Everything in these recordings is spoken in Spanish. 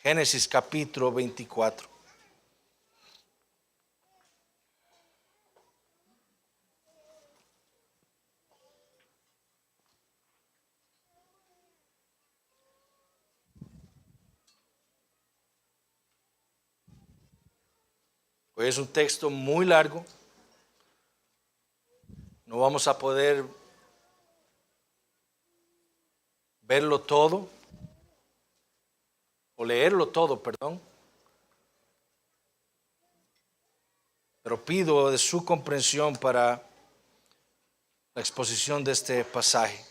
Génesis capítulo 24. Hoy es un texto muy largo. No vamos a poder verlo todo, o leerlo todo, perdón. Pero pido de su comprensión para la exposición de este pasaje.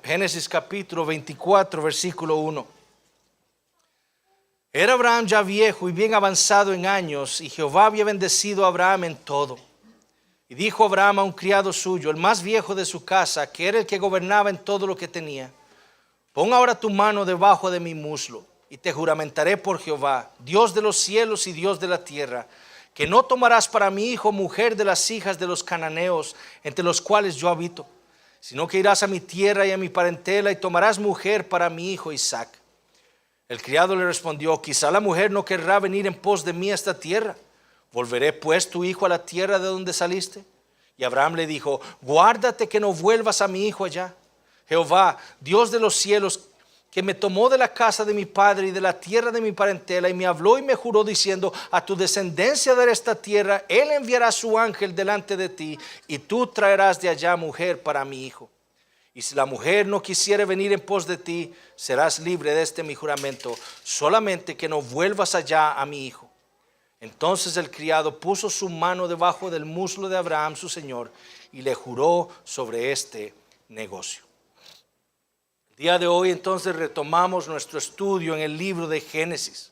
Génesis capítulo 24, versículo 1. Era Abraham ya viejo y bien avanzado en años, y Jehová había bendecido a Abraham en todo. Y dijo Abraham a un criado suyo, el más viejo de su casa, que era el que gobernaba en todo lo que tenía: pon ahora tu mano debajo de mi muslo, y te juramentaré por Jehová, Dios de los cielos y Dios de la tierra, que no tomarás para mi hijo mujer de las hijas de los cananeos, entre los cuales yo habito, sino que irás a mi tierra y a mi parentela, y tomarás mujer para mi hijo Isaac. El criado le respondió: quizá la mujer no querrá venir en pos de mí a esta tierra. ¿Volveré pues tu hijo a la tierra de donde saliste? Y Abraham le dijo: guárdate que no vuelvas a mi hijo allá. Jehová, Dios de los cielos, que me tomó de la casa de mi padre y de la tierra de mi parentela, y me habló y me juró diciendo: a tu descendencia de esta tierra él enviará su ángel delante de ti, y tú traerás de allá mujer para mi hijo. Y si la mujer no quisiere venir en pos de ti, serás libre de este mi juramento, solamente que no vuelvas allá a mi hijo. Entonces el criado puso su mano debajo del muslo de Abraham su señor, y le juró sobre este negocio. El día de hoy entonces retomamos nuestro estudio en el libro de Génesis.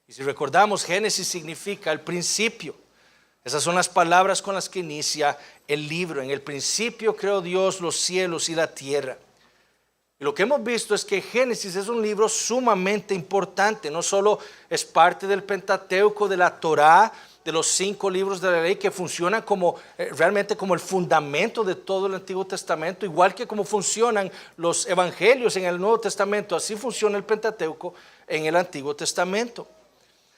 Y si recordamos, Génesis significa el principio. Esas son las palabras con las que inicia el libro. En el principio creó Dios los cielos y la tierra. Y lo que hemos visto es que Génesis es un libro sumamente importante. No solo es parte del Pentateuco, de la Torá, de los 5 libros de la ley, que funcionan como realmente como el fundamento de todo el Antiguo Testamento, igual que como funcionan los evangelios en el Nuevo Testamento. Así funciona el Pentateuco en el Antiguo Testamento.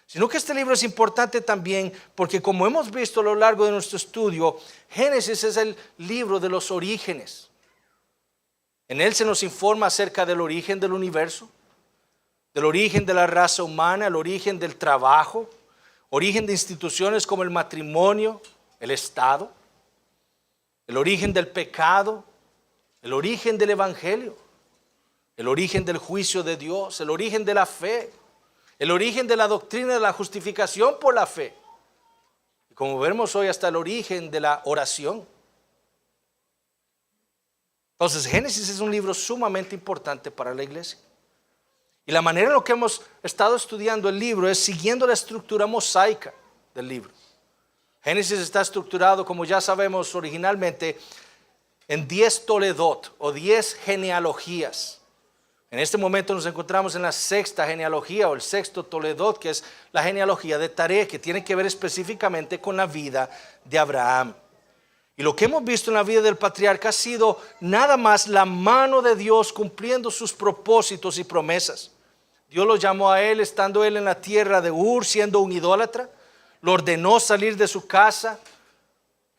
Sino que este libro es importante también porque, como hemos visto a lo largo de nuestro estudio, Génesis es el libro de los orígenes. En él se nos informa acerca del origen del universo, del origen de la raza humana, el origen del trabajo, origen de instituciones como el matrimonio, el Estado, el origen del pecado, el origen del evangelio, el origen del juicio de Dios, el origen de la fe, el origen de la doctrina de la justificación por la fe. Y como vemos hoy, hasta el origen de la oración. Entonces, Génesis es un libro sumamente importante para la iglesia. Y la manera en la que hemos estado estudiando el libro es siguiendo la estructura mosaica del libro. Génesis está estructurado, como ya sabemos originalmente, en 10 toledot o 10 genealogías. En este momento nos encontramos en la 6ª genealogía o el 6º toledot, que es la genealogía de Taré, que tiene que ver específicamente con la vida de Abraham. Y lo que hemos visto en la vida del patriarca ha sido nada más la mano de Dios cumpliendo sus propósitos y promesas. Dios lo llamó a él estando él en la tierra de Ur, siendo un idólatra. Lo ordenó salir de su casa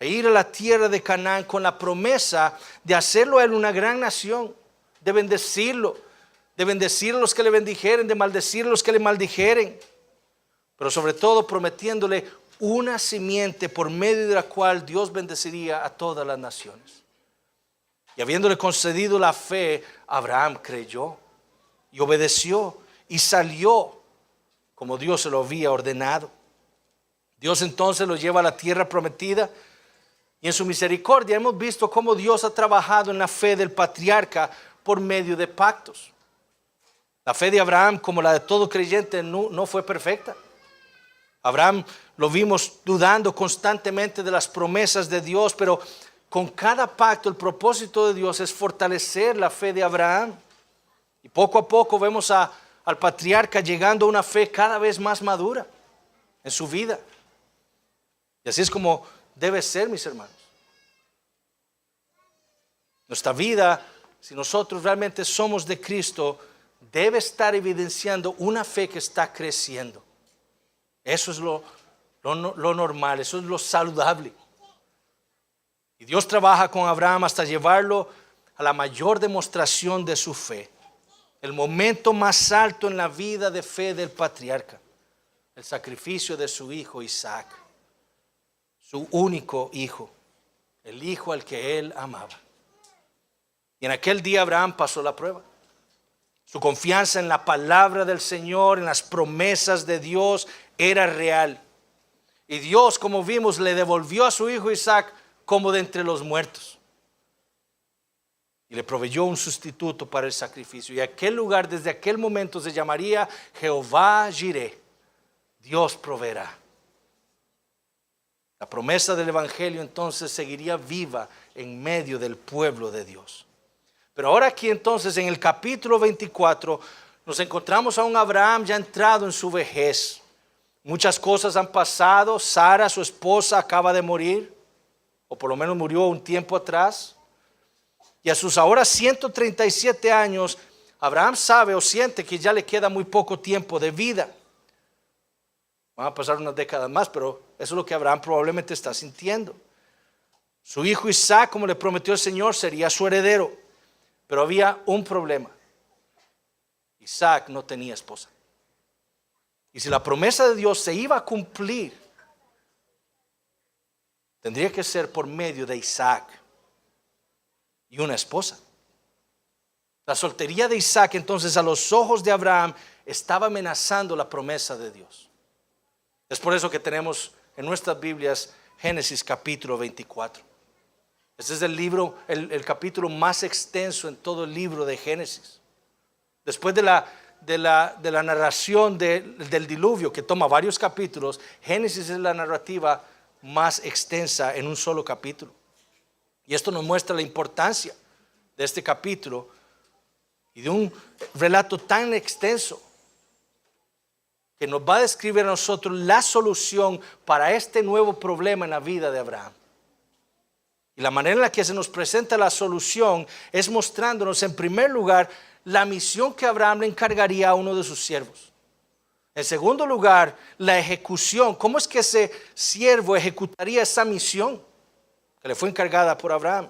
e ir a la tierra de Canaán con la promesa de hacerlo a él una gran nación, de bendecirlo, de bendecir a los que le bendijeren, de maldecir a los que le maldijeren, pero sobre todo prometiéndole una simiente por medio de la cual Dios bendeciría a todas las naciones. Y habiéndole concedido la fe, Abraham creyó y obedeció y salió como Dios se lo había ordenado. Dios entonces lo lleva a la tierra prometida, y en su misericordia hemos visto cómo Dios ha trabajado en la fe del patriarca por medio de pactos. La fe de Abraham, como la de todo creyente, no fue perfecta. Abraham lo vimos dudando constantemente de las promesas de Dios, pero con cada pacto el propósito de Dios es fortalecer la fe de Abraham. Y poco a poco vemos al patriarca llegando a una fe cada vez más madura en su vida. Y así es como debe ser, mis hermanos. Nuestra vida, si nosotros realmente somos de Cristo, debe estar evidenciando una fe que está creciendo. Eso es lo normal, eso es lo saludable. Y Dios trabaja con Abraham hasta llevarlo a la mayor demostración de su fe. El momento más alto en la vida de fe del patriarca. El sacrificio de su hijo Isaac. Su único hijo. El hijo al que él amaba. Y en aquel día Abraham pasó la prueba. Su confianza en la palabra del Señor, en las promesas de Dios, era real. Y Dios, como vimos, le devolvió a su hijo Isaac como de entre los muertos. Y le proveyó un sustituto para el sacrificio. Y aquel lugar desde aquel momento se llamaría Jehová Jireh. Dios proveerá. La promesa del evangelio entonces seguiría viva en medio del pueblo de Dios. Pero ahora aquí entonces en el capítulo 24 nos encontramos a un Abraham ya entrado en su vejez. Muchas cosas han pasado. Sara, su esposa, acaba de morir, o por lo menos murió un tiempo atrás. Y a sus ahora 137 años, Abraham sabe o siente que ya le queda muy poco tiempo de vida. Van a pasar unas décadas más, pero eso es lo que Abraham probablemente está sintiendo. Su hijo Isaac, como le prometió el Señor, sería su heredero. Pero había un problema. Isaac no tenía esposa. Y si la promesa de Dios se iba a cumplir, tendría que ser por medio de Isaac y una esposa. La soltería de Isaac entonces a los ojos de Abraham estaba amenazando la promesa de Dios. Es por eso que tenemos en nuestras Biblias Génesis capítulo 24. Este es el libro, el capítulo más extenso en todo el libro de Génesis. Después de la narración del diluvio, que toma varios capítulos, Génesis es la narrativa más extensa en un solo capítulo. Y esto nos muestra la importancia de este capítulo y de un relato tan extenso que nos va a describir a nosotros la solución para este nuevo problema en la vida de Abraham. Y la manera en la que se nos presenta la solución es mostrándonos en primer lugar la misión que Abraham le encargaría a uno de sus siervos. En segundo lugar, la ejecución. ¿Cómo es que ese siervo ejecutaría esa misión que le fue encargada por Abraham?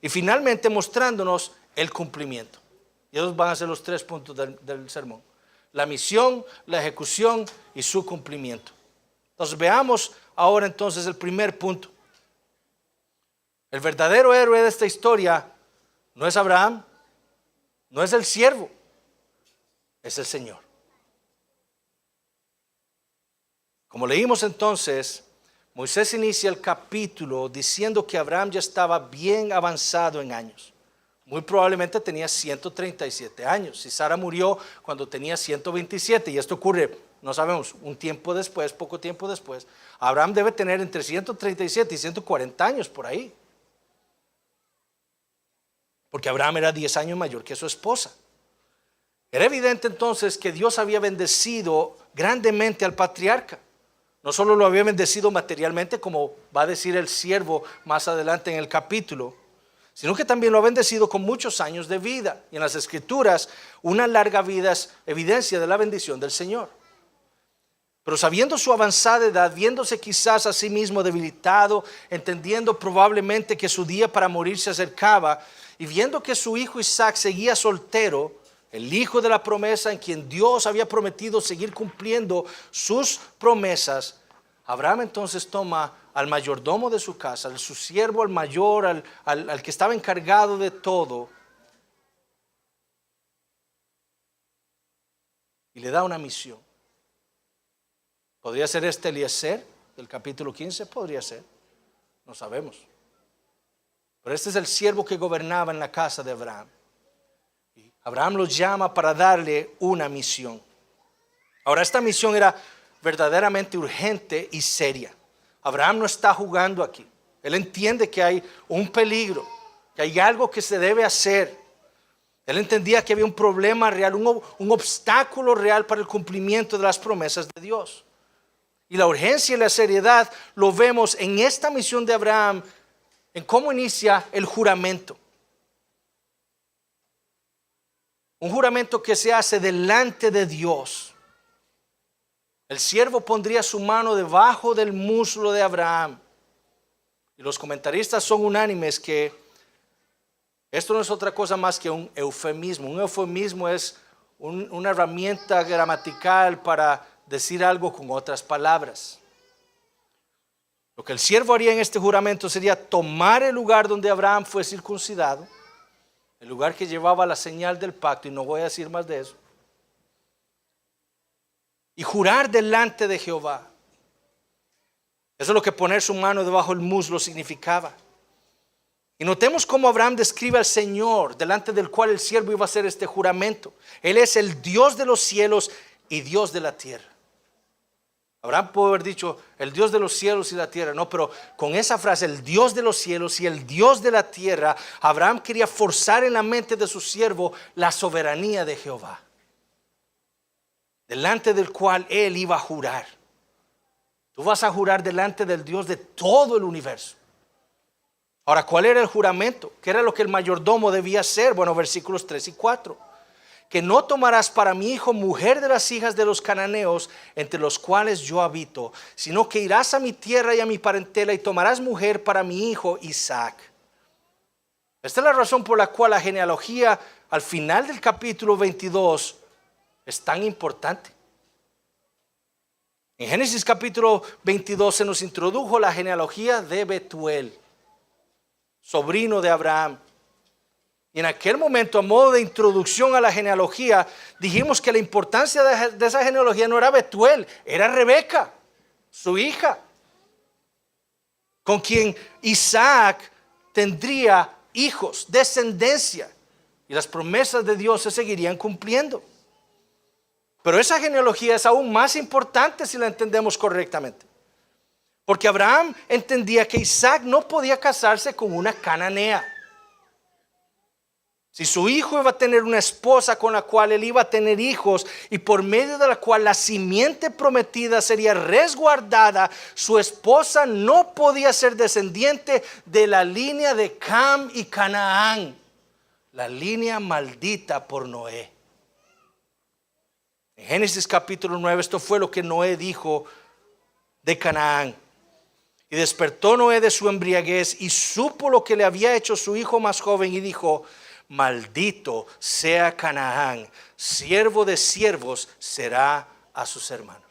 Y finalmente mostrándonos el cumplimiento. Y esos van a ser los 3 puntos del sermón. La misión, la ejecución y su cumplimiento. Entonces veamos ahora entonces el primer punto. El verdadero héroe de esta historia no es Abraham, no es el siervo, es el Señor. Como leímos entonces, Moisés inicia el capítulo diciendo que Abraham ya estaba bien avanzado en años. Muy probablemente tenía 137 años. Si Sara murió cuando tenía 127, y esto ocurre, no sabemos, un tiempo después, poco tiempo después, Abraham debe tener entre 137 y 140 años por ahí. Porque Abraham era 10 años mayor que su esposa. Era evidente entonces que Dios había bendecido grandemente al patriarca. No solo lo había bendecido materialmente, como va a decir el siervo más adelante en el capítulo, sino que también lo ha bendecido con muchos años de vida. Y en las Escrituras, una larga vida es evidencia de la bendición del Señor. Pero sabiendo su avanzada edad, viéndose quizás a sí mismo debilitado, entendiendo probablemente que su día para morir se acercaba, y viendo que su hijo Isaac seguía soltero, el hijo de la promesa en quien Dios había prometido seguir cumpliendo sus promesas, Abraham entonces toma al mayordomo de su casa, a su siervo, al mayor, al que estaba encargado de todo, y le da una misión. ¿Podría ser este Eliezer del capítulo 15? Podría ser, no sabemos. Pero este es el siervo que gobernaba en la casa de Abraham. Y Abraham lo llama para darle una misión. Ahora, esta misión era verdaderamente urgente y seria. Abraham no está jugando aquí. Él entiende que hay un peligro, que hay algo que se debe hacer. Él entendía que había un problema real, un obstáculo real para el cumplimiento de las promesas de Dios. Y la urgencia y la seriedad lo vemos en esta misión de Abraham, en cómo inicia el juramento. Un juramento que se hace delante de Dios. El siervo pondría su mano debajo del muslo de Abraham. Y los comentaristas son unánimes que esto no es otra cosa más que un eufemismo. Un eufemismo es una herramienta gramatical para decir algo con otras palabras. Lo que el siervo haría en este juramento sería tomar el lugar donde Abraham fue circuncidado, el lugar que llevaba la señal del pacto, y no voy a decir más de eso, y jurar delante de Jehová. Eso es lo que poner su mano debajo del muslo significaba. Y notemos cómo Abraham describe al Señor delante del cual el siervo iba a hacer este juramento. Él es el Dios de los cielos y Dios de la tierra. Abraham pudo haber dicho el Dios de los cielos y la tierra, no, pero con esa frase, el Dios de los cielos y el Dios de la tierra, Abraham quería forzar en la mente de su siervo la soberanía de Jehová, delante del cual él iba a jurar. Tú vas a jurar delante del Dios de todo el universo. Ahora, ¿cuál era el juramento? ¿Qué era lo que el mayordomo debía hacer? Bueno, versículos 3 y 4. Que no tomarás para mi hijo mujer de las hijas de los cananeos entre los cuales yo habito, sino que irás a mi tierra y a mi parentela y tomarás mujer para mi hijo Isaac. Esta es la razón por la cual la genealogía al final del capítulo 22 es tan importante. En Génesis capítulo 22 se nos introdujo la genealogía de Betuel, sobrino de Abraham. Y en aquel momento, a modo de introducción a la genealogía, dijimos que la importancia de esa genealogía no era Betuel, era Rebeca, su hija, con quien Isaac tendría hijos, descendencia, y las promesas de Dios se seguirían cumpliendo. Pero esa genealogía es aún más importante si la entendemos correctamente. Porque Abraham entendía que Isaac no podía casarse con una cananea. Si su hijo iba a tener una esposa con la cual él iba a tener hijos y por medio de la cual la simiente prometida sería resguardada, su esposa no podía ser descendiente de la línea de Cam y Canaán, la línea maldita por Noé. En Génesis capítulo 9 esto fue lo que Noé dijo de Canaán. Y despertó Noé de su embriaguez y supo lo que le había hecho su hijo más joven y dijo: maldito sea Canaán, siervo de siervos será a sus hermanos.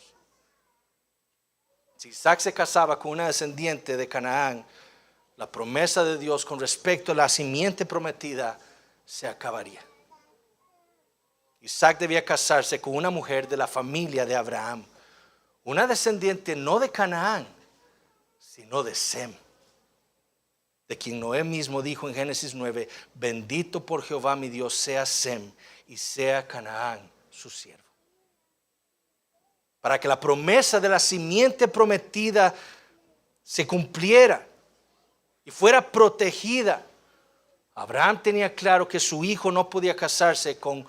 Si Isaac se casaba con una descendiente de Canaán, la promesa de Dios con respecto a la simiente prometida se acabaría. Isaac debía casarse con una mujer de la familia de Abraham, una descendiente no de Canaán, sino de Sem, de quien Noé mismo dijo en Génesis 9: bendito por Jehová mi Dios sea Sem y sea Canaán su siervo. Para que la promesa de la simiente prometida se cumpliera y fuera protegida, Abraham tenía claro que su hijo no podía casarse con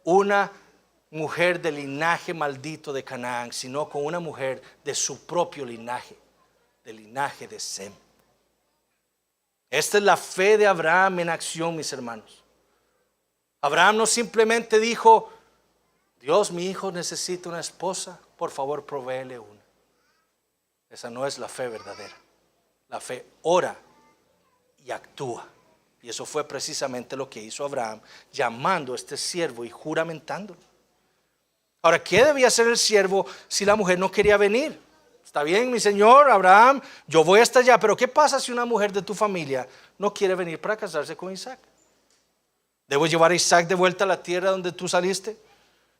una mujer del linaje maldito de Canaán, sino con una mujer de su propio linaje, del linaje de Sem. Esta es la fe de Abraham en acción, mis hermanos. Abraham no simplemente dijo: Dios, mi hijo necesita una esposa, por favor provéele una. Esa no es la fe verdadera. La fe ora y actúa. Y eso fue precisamente lo que hizo Abraham, llamando a este siervo y juramentándolo. Ahora, ¿qué debía hacer el siervo si la mujer no quería venir? Está bien, mi señor Abraham, yo voy hasta allá, pero ¿qué pasa si una mujer de tu familia no quiere venir para casarse con Isaac? ¿Debo llevar a Isaac de vuelta a la tierra donde tú saliste?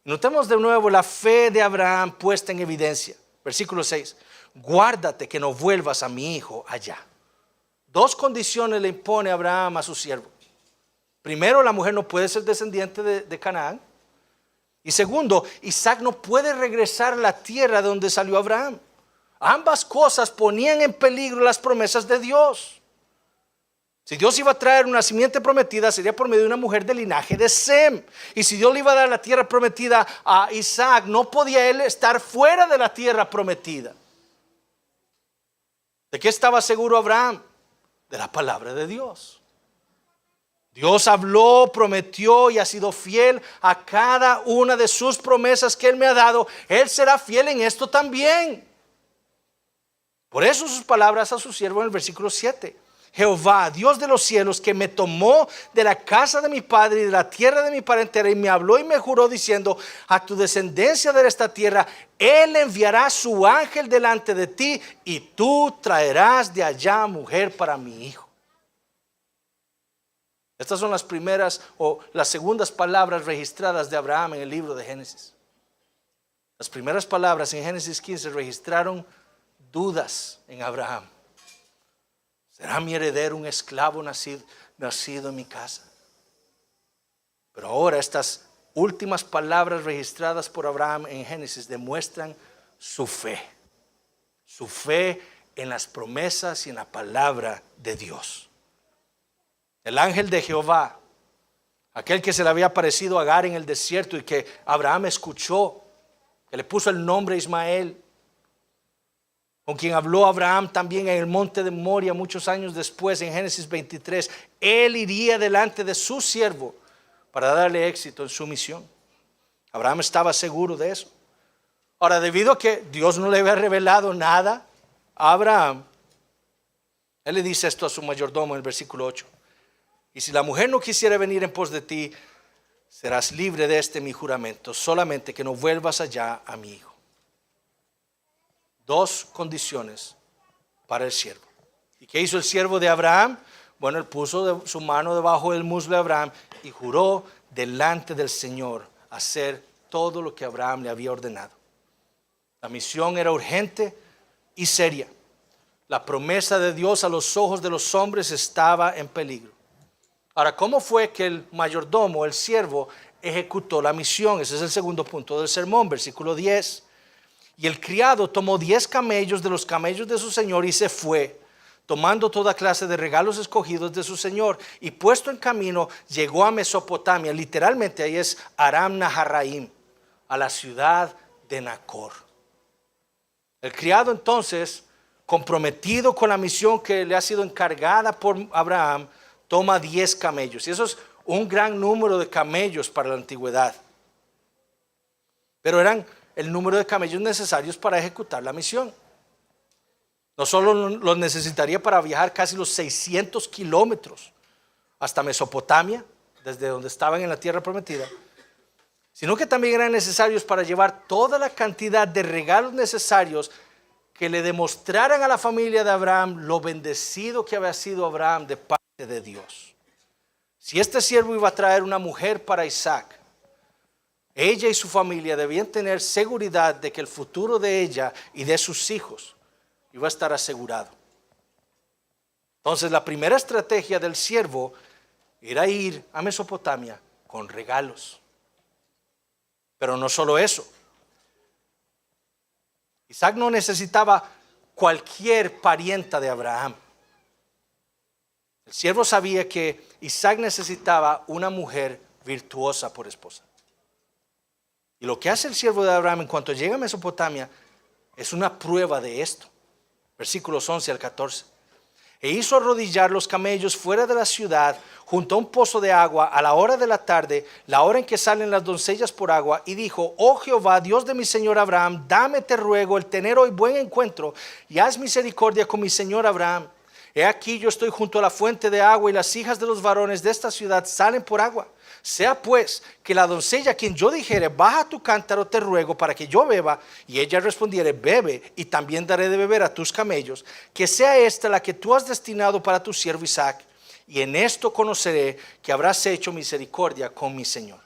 Notemos de nuevo la fe de Abraham puesta en evidencia. Versículo 6. Guárdate que no vuelvas a mi hijo allá. Dos condiciones le impone Abraham a su siervo. Primero, la mujer no puede ser descendiente de Canaán. Y segundo, Isaac no puede regresar a la tierra de donde salió Abraham. Ambas cosas ponían en peligro las promesas de Dios. Si Dios iba a traer una simiente prometida, sería por medio de una mujer del linaje de Sem. Y si Dios le iba a dar la tierra prometida a Isaac, no podía él estar fuera de la tierra prometida. ¿De qué estaba seguro Abraham? De la palabra de Dios. Dios habló, prometió y ha sido fiel a cada una de sus promesas que Él me ha dado. Él será fiel en esto también. Por eso sus palabras a su siervo en el versículo 7. Jehová, Dios de los cielos, que me tomó de la casa de mi padre y de la tierra de mi parentela y me habló y me juró diciendo: a tu descendencia de esta tierra, Él enviará su ángel delante de ti y tú traerás de allá mujer para mi hijo. Estas son las primeras o las segundas palabras registradas de Abraham en el libro de Génesis. Las primeras palabras en Génesis 15 registraron dudas en Abraham. ¿Será mi heredero un esclavo nacido en mi casa? Pero ahora estas últimas palabras registradas por Abraham en Génesis demuestran su fe en las promesas y en la palabra de Dios. El ángel de Jehová, aquel que se le había aparecido a Agar en el desierto y que Abraham escuchó, que le puso el nombre Ismael, con quien habló Abraham también en el monte de Moria muchos años después, en Génesis 23, él iría delante de su siervo para darle éxito en su misión. Abraham estaba seguro de eso. Ahora, debido a que Dios no le había revelado nada a Abraham, él le dice esto a su mayordomo en el versículo 8. Y si la mujer no quisiera venir en pos de ti, serás libre de este mi juramento, solamente que no vuelvas allá a mi hijo. Dos condiciones para el siervo. ¿Y qué hizo el siervo de Abraham? Bueno, él puso su mano debajo del muslo de Abraham y juró delante del Señor hacer todo lo que Abraham le había ordenado. La misión era urgente y seria. La promesa de Dios a los ojos de los hombres estaba en peligro. Ahora, ¿cómo fue que el mayordomo, el siervo, ejecutó la misión? Ese es el segundo punto del sermón, versículo 10. Y el criado tomó 10 camellos de los camellos de su señor y se fue, tomando toda clase de regalos escogidos de su señor. Y puesto en camino, llegó a Mesopotamia. Literalmente ahí es Aram Naharaim, a la ciudad de Nacor. El criado entonces, comprometido con la misión que le ha sido encargada por Abraham, toma 10 camellos. Y eso es un gran número de camellos para la antigüedad. Pero eran el número de camellos necesarios para ejecutar la misión. No solo los necesitaría para viajar casi los 600 kilómetros hasta Mesopotamia, desde donde estaban en la tierra prometida, sino que también eran necesarios para llevar toda la cantidad de regalos necesarios que le demostraran a la familia de Abraham lo bendecido que había sido Abraham de parte de Dios. Si este siervo iba a traer una mujer para Isaac, ella y su familia debían tener seguridad de que el futuro de ella y de sus hijos iba a estar asegurado. Entonces la primera estrategia del siervo era ir a Mesopotamia con regalos. Pero no solo eso. Isaac no necesitaba cualquier parienta de Abraham. El siervo sabía que Isaac necesitaba una mujer virtuosa por esposa. Y lo que hace el siervo de Abraham en cuanto llega a Mesopotamia es una prueba de esto. Versículos 11 al 14. E hizo arrodillar los camellos fuera de la ciudad, junto a un pozo de agua, a la hora de la tarde, la hora en que salen las doncellas por agua, y dijo: oh Jehová, Dios de mi señor Abraham, dame, te ruego, el tener hoy buen encuentro, y haz misericordia con mi señor Abraham. He aquí yo estoy junto a la fuente de agua, y las hijas de los varones de esta ciudad salen por agua. Sea pues que la doncella a quien yo dijere: baja tu cántaro, te ruego, para que yo beba, y ella respondiere: bebe, y también daré de beber a tus camellos, que sea esta la que tú has destinado para tu siervo Isaac, y en esto conoceré que habrás hecho misericordia con mi señor.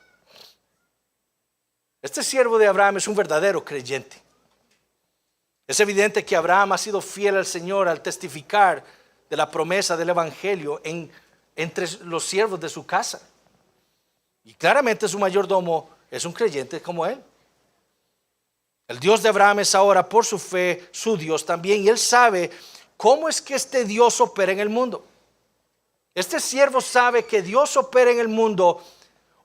Este siervo de Abraham es un verdadero creyente. Es evidente que Abraham ha sido fiel al Señor al testificar de la promesa del evangelio entre los siervos de su casa. Y claramente su mayordomo es un creyente como él. El Dios de Abraham es ahora, por su fe, su Dios también. Y él sabe cómo es que este Dios opera en el mundo. Este siervo sabe que Dios opera en el mundo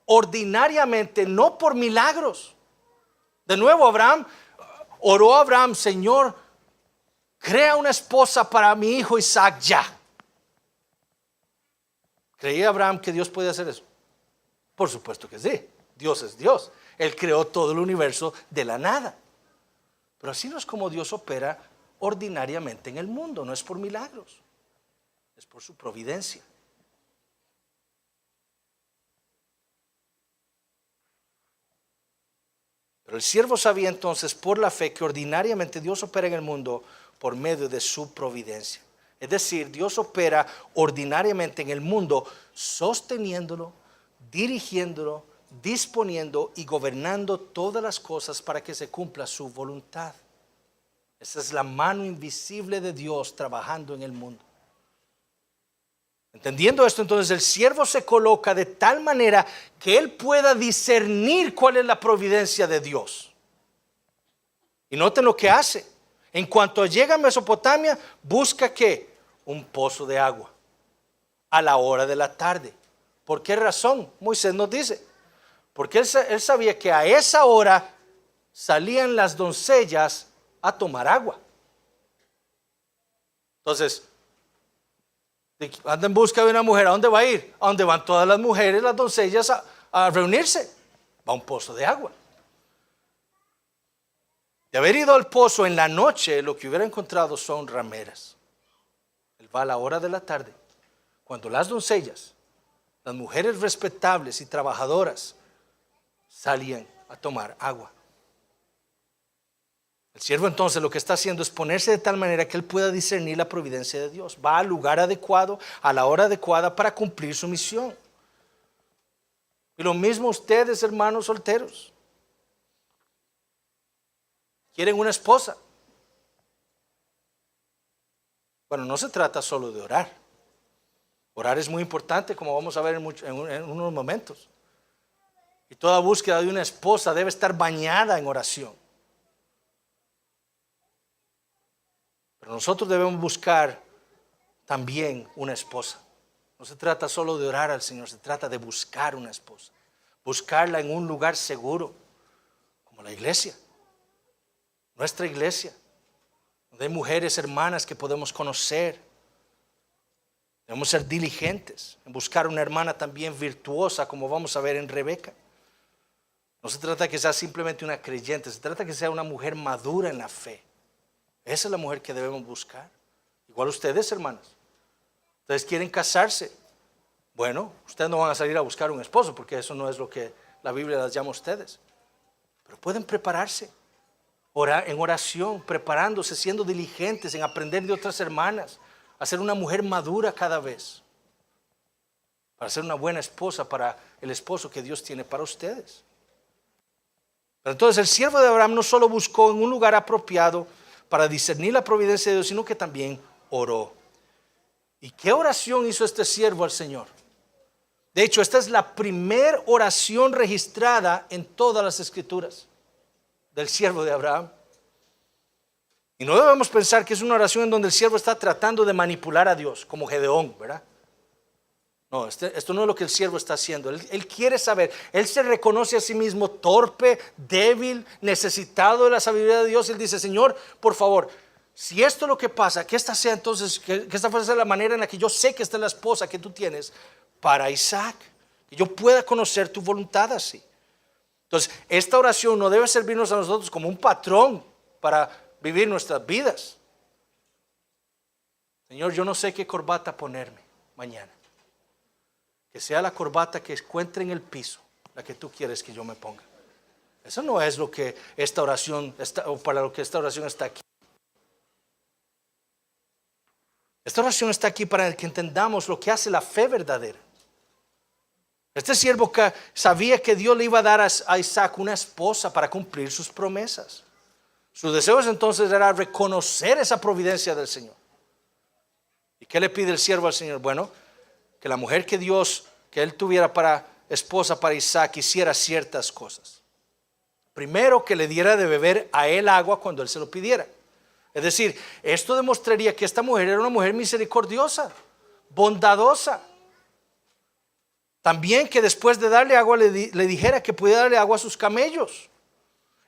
ordinariamente, no por milagros. De nuevo, oró a Abraham: Señor, crea una esposa para mi hijo Isaac ya. ¿Creía Abraham que Dios podía hacer eso? Por supuesto que sí. Dios es Dios. Él creó todo el universo de la nada. Pero así no es como Dios opera ordinariamente en el mundo. No es por milagros. Es por su providencia. Pero el siervo sabía entonces por la fe que ordinariamente Dios opera en el mundo por medio de su providencia. Es decir, Dios opera ordinariamente en el mundo sosteniéndolo, dirigiéndolo, disponiendo y gobernando todas las cosas para que se cumpla su voluntad. Esa es la mano invisible de Dios trabajando en el mundo. Entendiendo esto, entonces el siervo se coloca de tal manera que él pueda discernir cuál es la providencia de Dios. Y noten lo que hace. En cuanto llega a Mesopotamia, busca ¿qué? Un pozo de agua a la hora de la tarde. ¿Por qué razón? Moisés nos dice. Porque él sabía que a esa hora salían las doncellas a tomar agua. Entonces, anda en busca de una mujer. ¿A dónde va a ir? A donde van todas las mujeres, las doncellas a reunirse. Va a un pozo de agua. De haber ido al pozo en la noche, lo que hubiera encontrado son rameras. Él va a la hora de la tarde, cuando las doncellas, las mujeres respetables y trabajadoras, salían a tomar agua. El siervo entonces lo que está haciendo es ponerse de tal manera que él pueda discernir la providencia de Dios. Va al lugar adecuado, a la hora adecuada para cumplir su misión. Y lo mismo ustedes, hermanos solteros. ¿Quieren una esposa? Bueno, no se trata solo de orar. Orar es muy importante, como vamos a ver en unos momentos. Y toda búsqueda de una esposa debe estar bañada en oración. Pero nosotros debemos buscar también una esposa. No se trata solo de orar al Señor, se trata de buscar una esposa. Buscarla en un lugar seguro, como la iglesia. Nuestra iglesia, donde hay mujeres hermanas que podemos conocer. Debemos ser diligentes en buscar una hermana también virtuosa, como vamos a ver en Rebeca. No se trata de que sea simplemente una creyente, se trata de que sea una mujer madura en la fe. Esa es la mujer que debemos buscar. Igual ustedes, hermanas. Ustedes quieren casarse. Bueno, ustedes no van a salir a buscar un esposo, porque eso no es lo que la Biblia las llama a ustedes. Pero pueden prepararse. Orar en oración, preparándose, siendo diligentes en aprender de otras hermanas, a ser una mujer madura cada vez, para ser una buena esposa para el esposo que Dios tiene para ustedes. Pero entonces el siervo de Abraham no solo buscó en un lugar apropiado para discernir la providencia de Dios, sino que también oró. ¿Y qué oración hizo este siervo al Señor? De hecho, esta es la primera oración registrada en todas las escrituras del siervo de Abraham. Y no debemos pensar que es una oración en donde el siervo está tratando de manipular a Dios, como Gedeón, ¿verdad? No, esto no es lo que el siervo está haciendo. Él quiere saber, él se reconoce a sí mismo torpe, débil, necesitado de la sabiduría de Dios. Él dice, Señor, por favor, si esto es lo que pasa, que esta sea entonces, que esta fuera ser la manera en la que yo sé que esta es la esposa que tú tienes para Isaac, que yo pueda conocer tu voluntad así. Entonces, esta oración no debe servirnos a nosotros como un patrón para vivir nuestras vidas. Señor, yo no sé qué corbata ponerme mañana. Que sea la corbata que encuentre en el piso, la que tú quieres que yo me ponga. Eso no es lo que esta oración está, o para lo que esta oración está aquí. Esta oración está aquí para que entendamos lo que hace la fe verdadera. Este siervo que sabía que Dios le iba a dar a Isaac una esposa para cumplir sus promesas. Su deseo entonces era reconocer esa providencia del Señor. ¿Y qué le pide el siervo al Señor? Bueno, que la mujer que él tuviera para esposa para Isaac hiciera ciertas cosas. Primero, que le diera de beber a él agua cuando él se lo pidiera. Es decir, esto demostraría que esta mujer era una mujer misericordiosa, bondadosa. También que después de darle agua le dijera que pudiera darle agua a sus camellos.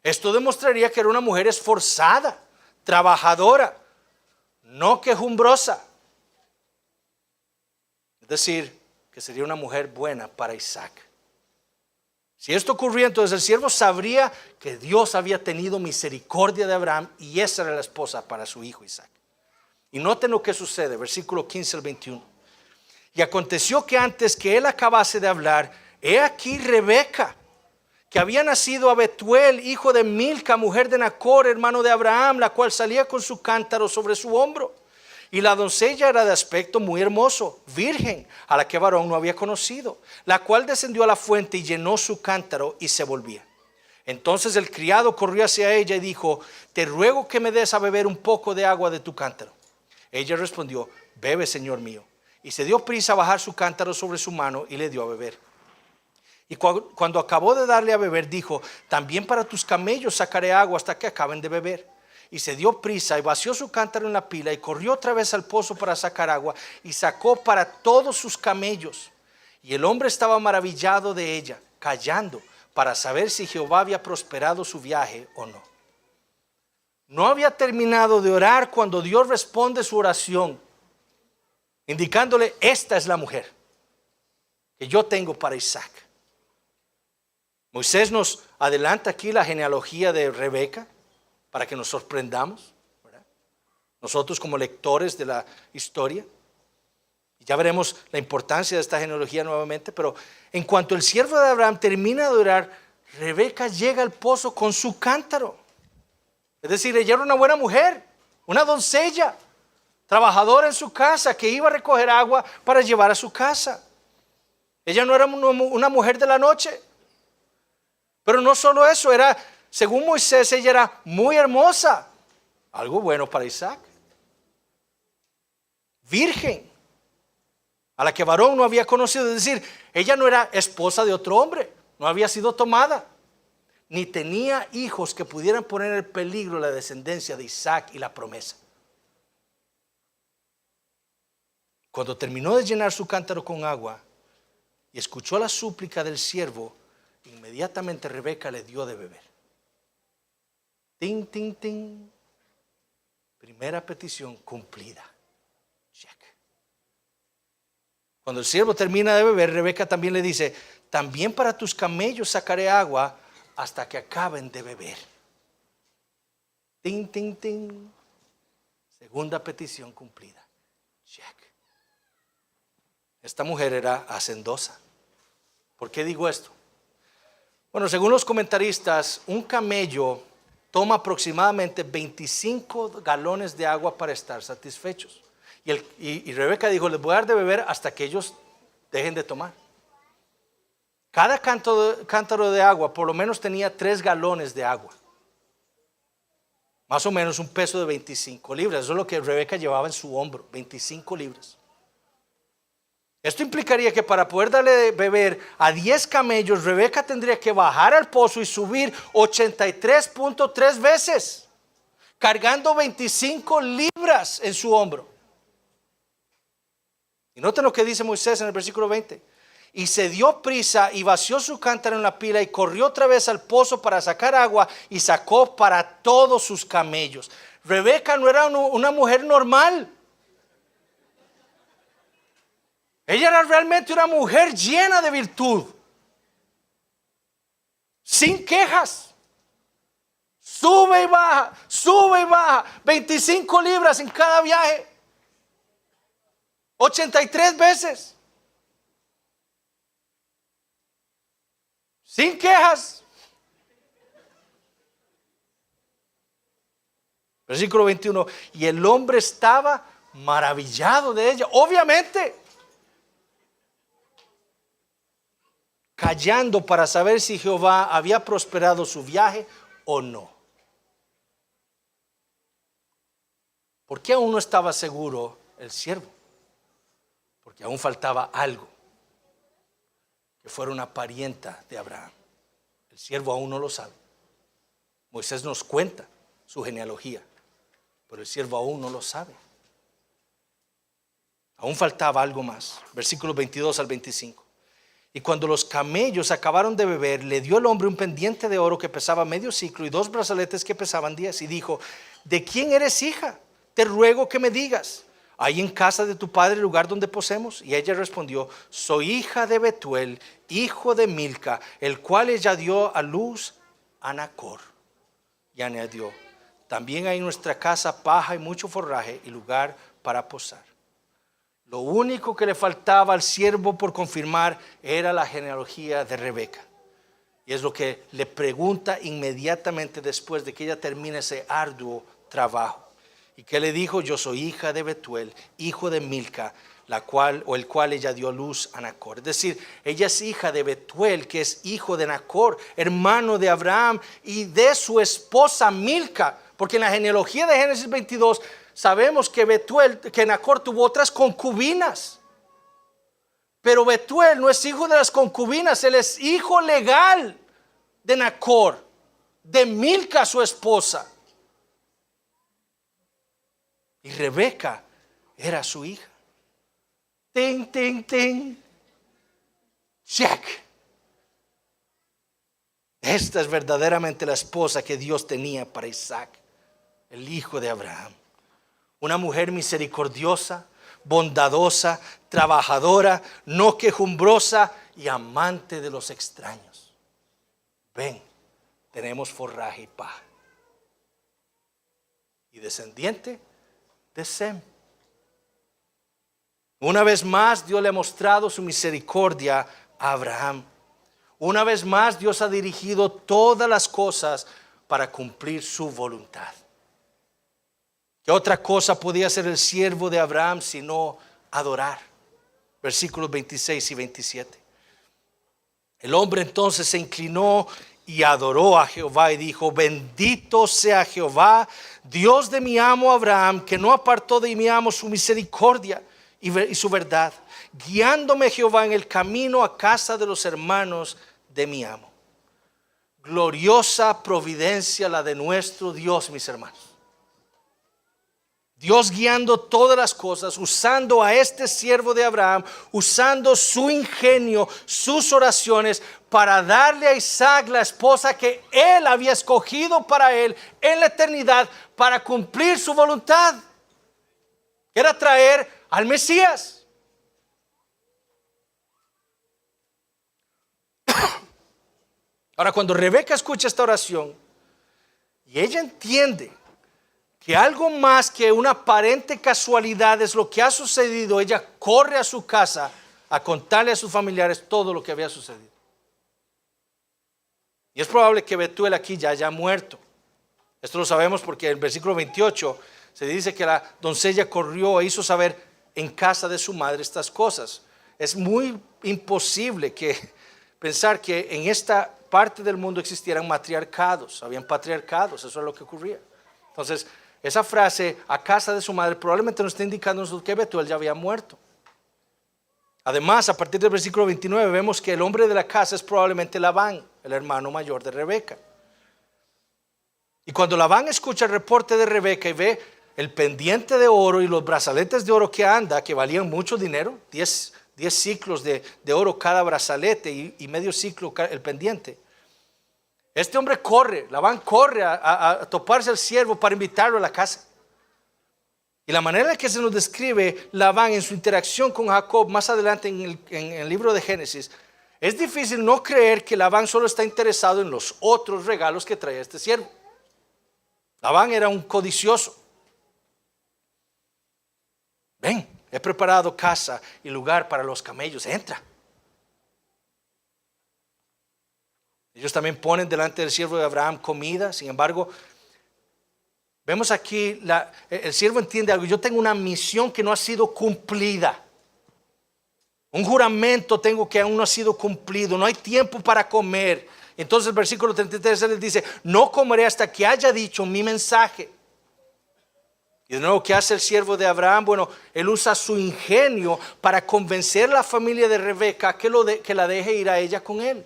Esto demostraría que era una mujer esforzada, trabajadora, no quejumbrosa. Es decir, que sería una mujer buena para Isaac. Si esto ocurría, entonces el siervo sabría que Dios había tenido misericordia de Abraham y esa era la esposa para su hijo Isaac. Y noten lo que sucede, versículo 15 al 21. Y aconteció que antes que él acabase de hablar, he aquí Rebeca, que había nacido a Betuel, hijo de Milca, mujer de Nacor, hermano de Abraham, la cual salía con su cántaro sobre su hombro. Y la doncella era de aspecto muy hermoso, virgen, a la que varón no había conocido, la cual descendió a la fuente y llenó su cántaro y se volvía. Entonces el criado corrió hacia ella y dijo: te ruego que me des a beber un poco de agua de tu cántaro. Ella respondió: bebe, señor mío. Y se dio prisa a bajar su cántaro sobre su mano y le dio a beber. Y cuando acabó de darle a beber, dijo: también para tus camellos sacaré agua hasta que acaben de beber. Y se dio prisa y vació su cántaro en la pila y corrió otra vez al pozo para sacar agua y sacó para todos sus camellos. Y el hombre estaba maravillado de ella, callando para saber si Jehová había prosperado su viaje o no. No había terminado de orar cuando Dios responde su oración, indicándole: esta es la mujer que yo tengo para Isaac. Moisés nos adelanta aquí la genealogía de Rebeca para que nos sorprendamos, ¿verdad? Nosotros como lectores de la historia. Y ya veremos la importancia de esta genealogía nuevamente. Pero en cuanto el siervo de Abraham termina de orar, Rebeca llega al pozo con su cántaro. Es decir, ella era una buena mujer, una doncella, trabajadora en su casa, que iba a recoger agua para llevar a su casa. Ella no era una mujer de la noche. Pero no solo eso, según Moisés, ella era muy hermosa. Algo bueno para Isaac. Virgen, a la que varón no había conocido. Es decir, ella no era esposa de otro hombre, no había sido tomada, ni tenía hijos que pudieran poner en peligro la descendencia de Isaac y la promesa. Cuando terminó de llenar su cántaro con agua y escuchó la súplica del siervo, inmediatamente Rebeca le dio de beber. Ting, ting, ting. Primera petición cumplida. Check. Cuando el siervo termina de beber, Rebeca también le dice: también para tus camellos sacaré agua hasta que acaben de beber. Ting, ting, ting. Segunda petición cumplida. Check. Esta mujer era hacendosa. ¿Por qué digo esto? Bueno, según los comentaristas, un camello toma aproximadamente 25 galones de agua para estar satisfechos. Y Rebeca dijo: les voy a dar de beber hasta que ellos dejen de tomar. Cada cántaro de agua por lo menos tenía 3 galones de agua. Más o menos un peso de 25 libras. Eso es lo que Rebeca llevaba en su hombro, 25 libras. Esto implicaría que para poder darle de beber a 10 camellos, Rebeca tendría que bajar al pozo y subir 83.3 veces, cargando 25 libras en su hombro. Y noten lo que dice Moisés en el versículo 20. Y se dio prisa y vació su cántaro en la pila y corrió otra vez al pozo para sacar agua y sacó para todos sus camellos. Rebeca no era una mujer normal. Ella era realmente una mujer llena de virtud, sin quejas. Sube y baja, 25 libras en cada viaje, 83 veces, sin quejas. Versículo 21, y el hombre estaba maravillado de ella, obviamente, callando para saber si Jehová había prosperado su viaje o no. ¿Por qué aún no estaba seguro el siervo? Porque aún faltaba algo, que fuera una parienta de Abraham. El siervo aún no lo sabe. Moisés nos cuenta su genealogía, pero el siervo aún no lo sabe. Aún faltaba algo más. Versículos 22 al 25. Y cuando los camellos acabaron de beber, le dio el hombre un pendiente de oro que pesaba medio siclo y 2 brazaletes que pesaban 10. Y dijo: ¿de quién eres hija? Te ruego que me digas. ¿hay en casa de tu padre el lugar donde posemos? Y ella respondió, soy hija de Betuel, hijo de Milca, el cual ella dio a luz a Nacor. Y añadió, también hay en nuestra casa paja y mucho forraje y lugar para posar. Lo único que le faltaba al siervo por confirmar era la genealogía de Rebeca. Y es lo que le pregunta inmediatamente después de que ella termine ese arduo trabajo. ¿Y qué le dijo? Yo soy hija de Betuel, hijo de Milca, el cual ella dio luz a Nacor. Es decir, ella es hija de Betuel, que es hijo de Nacor, hermano de Abraham y de su esposa Milca. Porque en la genealogía de Génesis 22 sabemos que Nacor tuvo otras concubinas. Pero Betuel no es hijo de las concubinas, él es hijo legal de Nacor, de Milca su esposa. Y Rebeca era su hija. Ting, ting, ting. Check. Esta es verdaderamente la esposa que Dios tenía para Isaac, el hijo de Abraham. Una mujer misericordiosa, bondadosa, trabajadora, no quejumbrosa y amante de los extraños. Ven, tenemos forraje y paja. Y descendiente de Sem. Una vez más Dios le ha mostrado su misericordia a Abraham. Una vez más Dios ha dirigido todas las cosas para cumplir su voluntad. ¿Qué otra cosa podía hacer el siervo de Abraham sino adorar? Versículos 26 y 27. El hombre entonces se inclinó y adoró a Jehová y dijo, bendito sea Jehová, Dios de mi amo Abraham, que no apartó de mi amo su misericordia y su verdad, guiándome Jehová en el camino a casa de los hermanos de mi amo. Gloriosa providencia la de nuestro Dios, mis hermanos. Dios guiando todas las cosas, usando a este siervo de Abraham, usando su ingenio, sus oraciones para darle a Isaac la esposa que él había escogido para él en la eternidad para cumplir su voluntad. Era traer al Mesías. Ahora, cuando Rebeca escucha esta oración y ella entiende que algo más que una aparente casualidad es lo que ha sucedido, ella corre a su casa a contarle a sus familiares todo lo que había sucedido. Y es probable que Betuel aquí ya haya muerto. Esto lo sabemos porque en el versículo 28 se dice que la doncella corrió e hizo saber en casa de su madre estas cosas. Es muy imposible pensar que en esta parte del mundo existieran matriarcados, habían patriarcados, eso es lo que ocurría. Entonces, esa frase, a casa de su madre, probablemente nos está indicando que Betuel ya había muerto. Además, a partir del versículo 29, vemos que el hombre de la casa es probablemente Labán, el hermano mayor de Rebeca. Y cuando Labán escucha el reporte de Rebeca y ve el pendiente de oro y los brazaletes de oro que anda, que valían mucho dinero, 10 ciclos de oro cada brazalete y medio ciclo el pendiente. Este hombre corre, Labán corre a toparse al siervo para invitarlo a la casa. Y la manera en que se nos describe Labán en su interacción con Jacob más adelante en el libro de Génesis, es difícil no creer que Labán solo está interesado en los otros regalos que traía este siervo. Labán era un codicioso. Ven, he preparado casa y lugar para los camellos, entra. Ellos también ponen delante del siervo de Abraham comida. Sin embargo, vemos aquí, el siervo entiende algo. Yo tengo una misión que no ha sido cumplida. Un juramento tengo que aún no ha sido cumplido. No hay tiempo para comer. Entonces el versículo 33 les dice, no comeré hasta que haya dicho mi mensaje. Y de nuevo, ¿qué hace el siervo de Abraham? Bueno, él usa su ingenio para convencer a la familia de Rebeca que la deje ir a ella con él.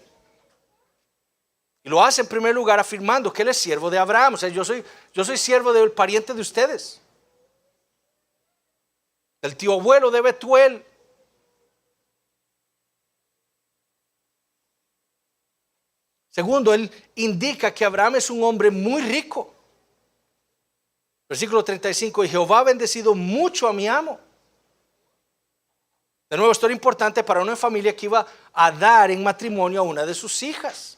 Y lo hace en primer lugar afirmando que él es siervo de Abraham. O sea, yo soy siervo del pariente de ustedes, el tío abuelo de Betuel. Segundo, él indica que Abraham es un hombre muy rico. Versículo 35, y Jehová ha bendecido mucho a mi amo. De nuevo, esto era importante para una familia que iba a dar en matrimonio a una de sus hijas.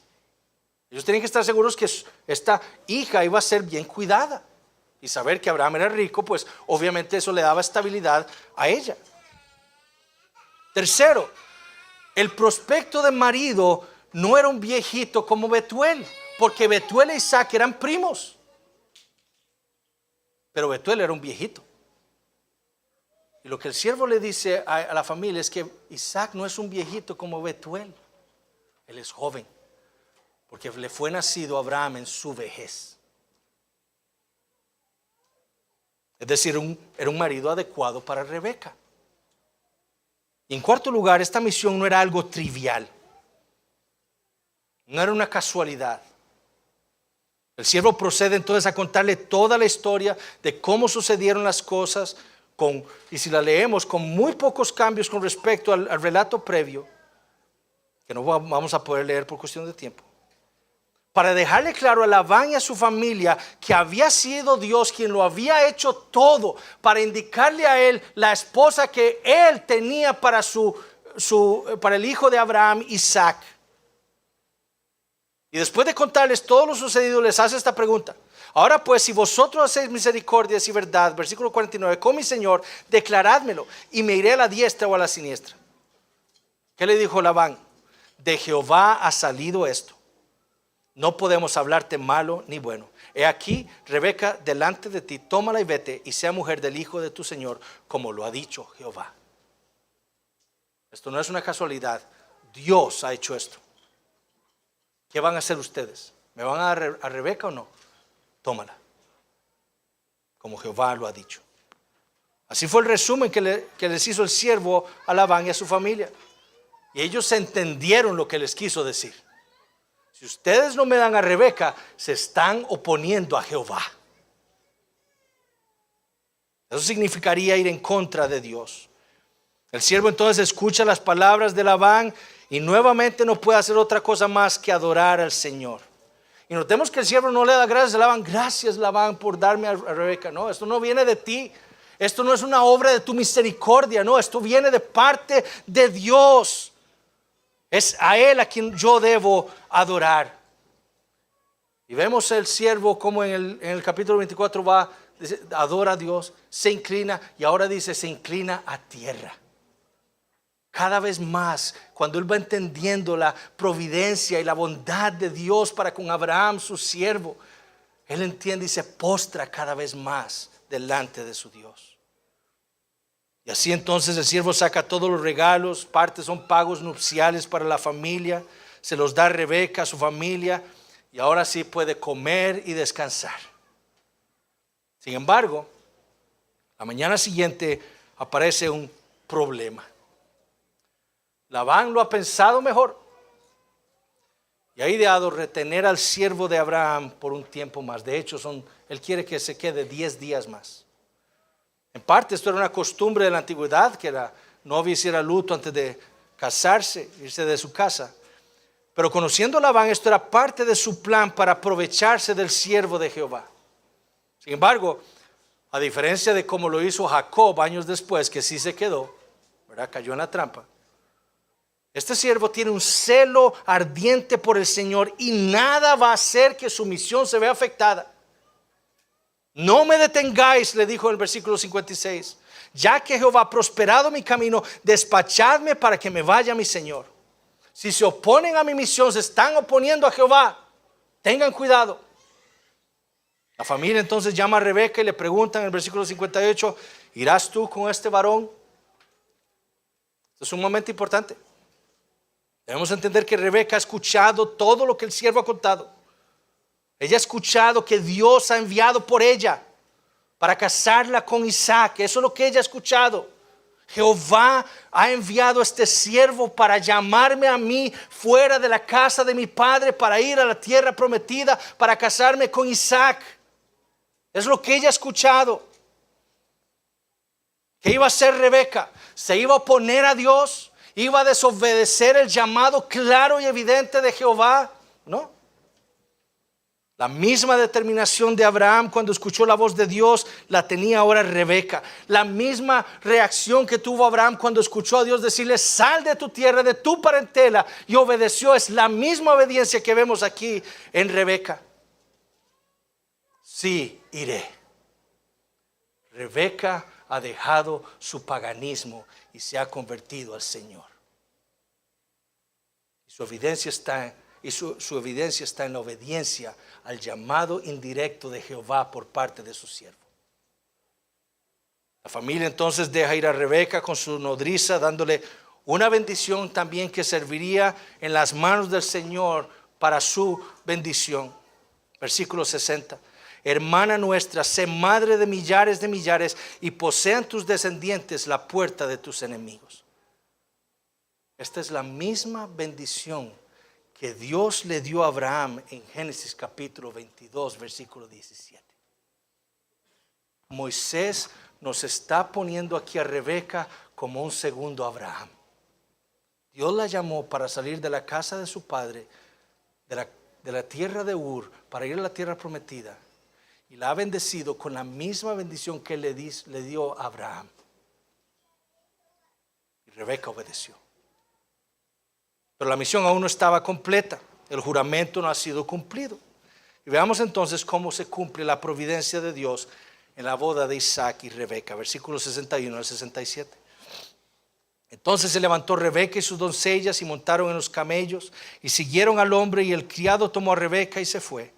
Ellos tenían que estar seguros que esta hija iba a ser bien cuidada. Y saber que Abraham era rico, pues obviamente eso le daba estabilidad a ella. Tercero, el prospecto de marido no era un viejito como Betuel, porque Betuel e Isaac eran primos. Pero Betuel era un viejito. Y lo que el siervo le dice a la familia es que Isaac no es un viejito como Betuel. Él es joven, porque le fue nacido a Abraham en su vejez. Es decir, era un marido adecuado para Rebeca. Y en cuarto lugar, esta misión no era algo trivial. No era una casualidad. El siervo procede entonces a contarle toda la historia de cómo sucedieron las cosas, y si la leemos con muy pocos cambios con respecto al relato previo, que no vamos a poder leer por cuestión de tiempo, para dejarle claro a Labán y a su familia que había sido Dios quien lo había hecho todo, para indicarle a él la esposa que él tenía para para el hijo de Abraham, Isaac. Y después de contarles todo lo sucedido, les hace esta pregunta: ahora pues, si vosotros hacéis misericordia y verdad, versículo 49, con mi Señor, declarádmelo, y me iré a la diestra o a la siniestra. ¿Qué le dijo Labán? De Jehová ha salido esto. No podemos hablarte malo ni bueno. He aquí, Rebeca, delante de ti, tómala y vete, y sea mujer del hijo de tu Señor, como lo ha dicho Jehová. Esto no es una casualidad. Dios ha hecho esto. ¿Qué van a hacer ustedes? ¿Me van a dar a Rebeca o no? Tómala, como Jehová lo ha dicho. Así fue el resumen que les hizo el siervo a Labán y a su familia. Y ellos entendieron lo que les quiso decir. Si ustedes no me dan a Rebeca, se están oponiendo a Jehová. Eso significaría ir en contra de Dios. El siervo entonces escucha las palabras de Labán y nuevamente no puede hacer otra cosa más que adorar al Señor. Y notemos que el siervo no le da gracias a Labán. Gracias, Labán, por darme a Rebeca. No, esto no viene de ti. Esto no es una obra de tu misericordia. No, esto viene de parte de Dios. Es a Él a quien yo debo adorar. Y vemos el siervo como en el capítulo 24 va, dice, adora a Dios, se inclina, y ahora dice, se inclina a tierra. Cada vez más, cuando él va entendiendo la providencia y la bondad de Dios para con Abraham, su siervo, él entiende y se postra cada vez más delante de su Dios. Y así entonces el siervo saca todos los regalos, partes son pagos nupciales para la familia, se los da a Rebeca, a su familia, y ahora sí puede comer y descansar. Sin embargo, la mañana siguiente aparece un problema. Labán lo ha pensado mejor y ha ideado retener al siervo de Abraham por un tiempo más. De hecho, él quiere que se quede 10 días más. En parte esto era una costumbre de la antigüedad, que la novia hiciera luto antes de casarse, irse de su casa. Pero conociendo a Labán, esto era parte de su plan para aprovecharse del siervo de Jehová. Sin embargo, a diferencia de como lo hizo Jacob años después, que sí se quedó, ¿verdad? Cayó en la trampa. Este siervo tiene un celo ardiente por el Señor y nada va a hacer que su misión se vea afectada. No me detengáis, le dijo en el versículo 56, ya que Jehová ha prosperado mi camino, despachadme para que me vaya mi Señor. Si se oponen a mi misión, se están oponiendo a Jehová. Tengan cuidado. La familia entonces llama a Rebeca y le pregunta en el versículo 58, ¿irás tú con este varón? Esto es un momento importante. Debemos entender que Rebeca ha escuchado todo lo que el siervo ha contado. Ella ha escuchado que Dios ha enviado por ella para casarla con Isaac. Eso es lo que ella ha escuchado. Jehová ha enviado a este siervo para llamarme a mí fuera de la casa de mi padre, para ir a la tierra prometida, para casarme con Isaac. Es lo que ella ha escuchado. ¿Qué iba a hacer Rebeca? ¿Se iba a oponer a Dios? ¿Iba a desobedecer el llamado claro y evidente de Jehová? No. La misma determinación de Abraham cuando escuchó la voz de Dios la tenía ahora Rebeca. La misma reacción que tuvo Abraham cuando escuchó a Dios decirle: sal de tu tierra, de tu parentela, y obedeció. Es la misma obediencia que vemos aquí en Rebeca. Sí, iré. Rebeca ha dejado su paganismo y se ha convertido al Señor. Su evidencia está en la obediencia al llamado indirecto de Jehová por parte de su siervo. La familia entonces deja ir a Rebeca con su nodriza, dándole una bendición también que serviría en las manos del Señor para su bendición. Versículo 60. Hermana nuestra, sé madre de millares y posean tus descendientes la puerta de tus enemigos. Esta es la misma bendición que Dios le dio a Abraham en Génesis capítulo 22, versículo 17. Moisés nos está poniendo aquí a Rebeca como un segundo Abraham. Dios la llamó para salir de la casa de su padre, de la tierra de Ur, para ir a la tierra prometida. Y la ha bendecido con la misma bendición que le dio a Abraham. Y Rebeca obedeció. Pero la misión aún no estaba completa. El juramento no ha sido cumplido. Y veamos entonces cómo se cumple la providencia de Dios en la boda de Isaac y Rebeca. Versículos 61 al 67. Entonces se levantó Rebeca y sus doncellas y montaron en los camellos y siguieron al hombre, y el criado tomó a Rebeca y se fue.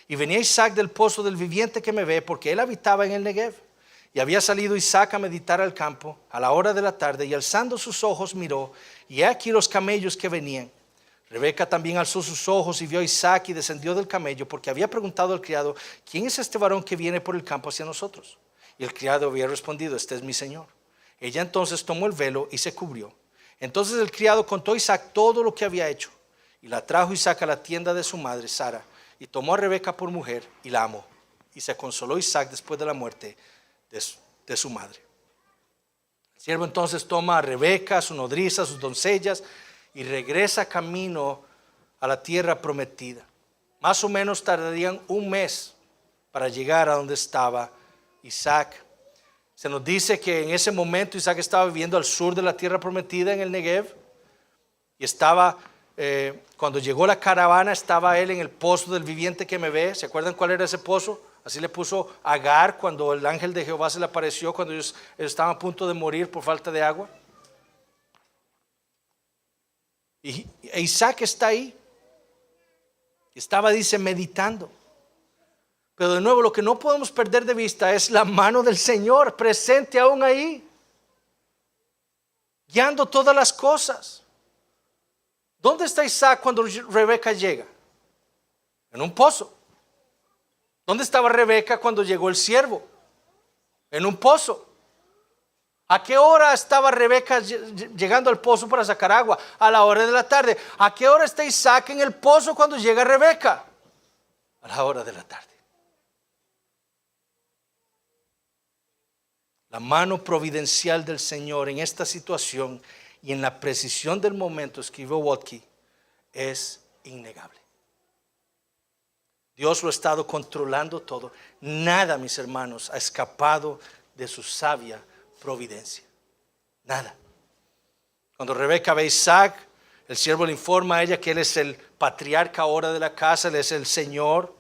Y venía Isaac del pozo del viviente que me ve, porque él habitaba en el Negev. Y había salido Isaac a meditar al campo a la hora de la tarde, y alzando sus ojos miró, y he aquí los camellos que venían. Rebeca también alzó sus ojos y vio a Isaac y descendió del camello, porque había preguntado al criado: ¿quién es este varón que viene por el campo hacia nosotros? Y el criado había respondido: este es mi señor. Ella entonces tomó el velo y se cubrió. Entonces el criado contó a Isaac todo lo que había hecho, y la trajo Isaac a la tienda de su madre Sara, y tomó a Rebeca por mujer y la amó. Y se consoló Isaac después de la muerte de su madre. El siervo entonces toma a Rebeca, a su nodriza, a sus doncellas, y regresa camino a la tierra prometida. Más o menos tardarían un mes para llegar a donde estaba Isaac. Se nos dice que en ese momento Isaac estaba viviendo al sur de la tierra prometida, en el Negev, y estaba, cuando llegó la caravana, estaba él en el pozo del viviente que me ve. ¿Se acuerdan cuál era ese pozo? Así le puso Agar cuando el ángel de Jehová se le apareció, cuando ellos estaban a punto de morir por falta de agua. Y Isaac está ahí. Estaba, dice, meditando. Pero de nuevo, lo que no podemos perder de vista es la mano del Señor presente aún ahí, guiando todas las cosas. ¿Dónde está Isaac cuando Rebeca llega? En un pozo. ¿Dónde estaba Rebeca cuando llegó el siervo? En un pozo. ¿A qué hora estaba Rebeca llegando al pozo para sacar agua? A la hora de la tarde. ¿A qué hora está Isaac en el pozo cuando llega Rebeca? A la hora de la tarde. La mano providencial del Señor en esta situación y en la precisión del momento, escribió Watke, es innegable. Dios lo ha estado controlando todo. Nada, mis hermanos, ha escapado de su sabia providencia. Nada. Cuando Rebeca ve a Isaac, el siervo le informa a ella que él es el patriarca ahora de la casa, él es el Señor,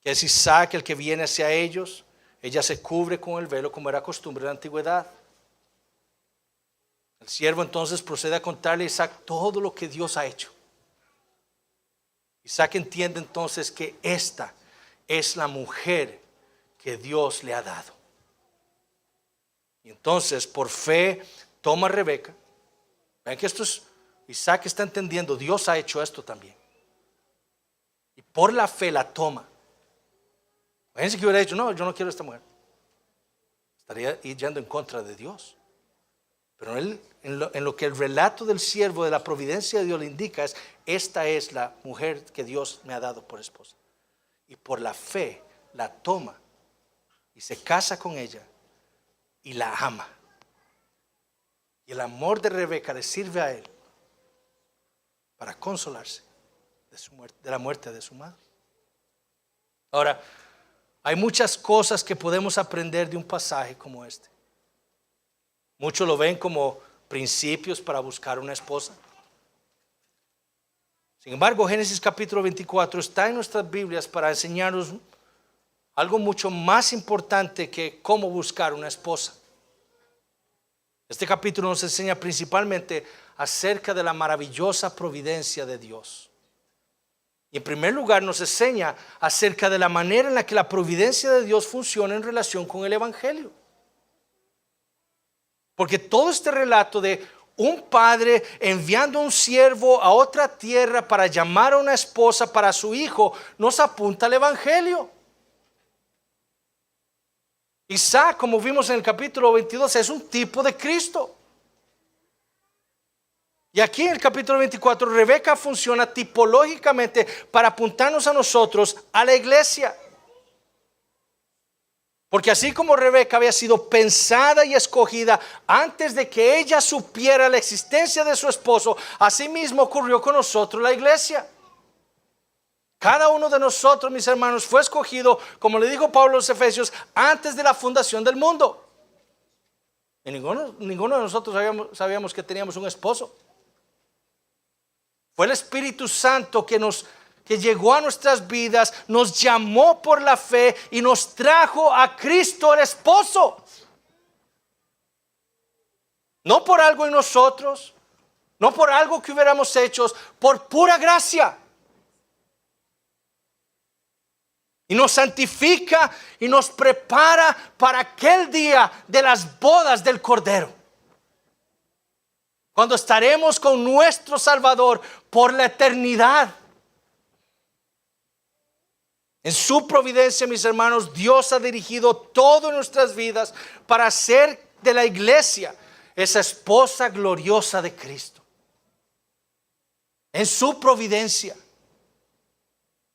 que es Isaac el que viene hacia ellos. Ella se cubre con el velo como era costumbre en la antigüedad. El siervo entonces procede a contarle a Isaac todo lo que Dios ha hecho. Isaac entiende entonces que esta es la mujer que Dios le ha dado. Y entonces por fe toma a Rebeca. Ven que Isaac está entendiendo, Dios ha hecho esto también. Y por la fe la toma. Fíjense que hubiera dicho: no, yo no quiero a esta mujer. Estaría yendo en contra de Dios. Pero él, en lo que el relato del siervo de la providencia de Dios le indica es: esta es la mujer que Dios me ha dado por esposa. Y por la fe la toma y se casa con ella y la ama. Y el amor de Rebeca le sirve a él para consolarse de la muerte de su madre. Ahora, hay muchas cosas que podemos aprender de un pasaje como este. Muchos lo ven como principios para buscar una esposa. Sin embargo, Génesis capítulo 24 está en nuestras Biblias para enseñarnos algo mucho más importante que cómo buscar una esposa. Este capítulo nos enseña principalmente acerca de la maravillosa providencia de Dios. Y en primer lugar nos enseña acerca de la manera en la que la providencia de Dios funciona en relación con el Evangelio. Porque todo este relato de un padre enviando a un siervo a otra tierra para llamar a una esposa para su hijo nos apunta al Evangelio. Isaac, como vimos en el capítulo 22, es un tipo de Cristo. Y aquí en el capítulo 24, Rebeca funciona tipológicamente para apuntarnos a nosotros, a la iglesia. Porque así como Rebeca había sido pensada y escogida antes de que ella supiera la existencia de su esposo, así mismo ocurrió con nosotros, la iglesia. Cada uno de nosotros, mis hermanos, fue escogido, como le dijo Pablo a los Efesios, antes de la fundación del mundo. Y ninguno de nosotros sabíamos que teníamos un esposo. Fue el Espíritu Santo que llegó a nuestras vidas, nos llamó por la fe y nos trajo a Cristo el esposo. No por algo en nosotros, no por algo que hubiéramos hecho, por pura gracia. Y nos santifica y nos prepara para aquel día de las bodas del Cordero, cuando estaremos con nuestro Salvador por la eternidad. En su providencia, mis hermanos, Dios ha dirigido todo en nuestras vidas para hacer de la iglesia esa esposa gloriosa de Cristo. En su providencia,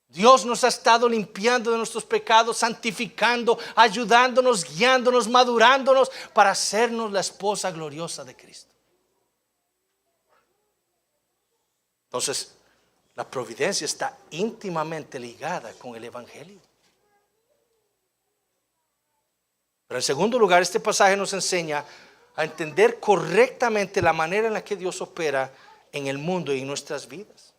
Dios nos ha estado limpiando de nuestros pecados, santificando, ayudándonos, guiándonos, madurándonos para hacernos la esposa gloriosa de Cristo. Entonces, la providencia está íntimamente ligada con el Evangelio. Pero en segundo lugar, este pasaje nos enseña a entender correctamente la manera en la que Dios opera en el mundo y en nuestras vidas.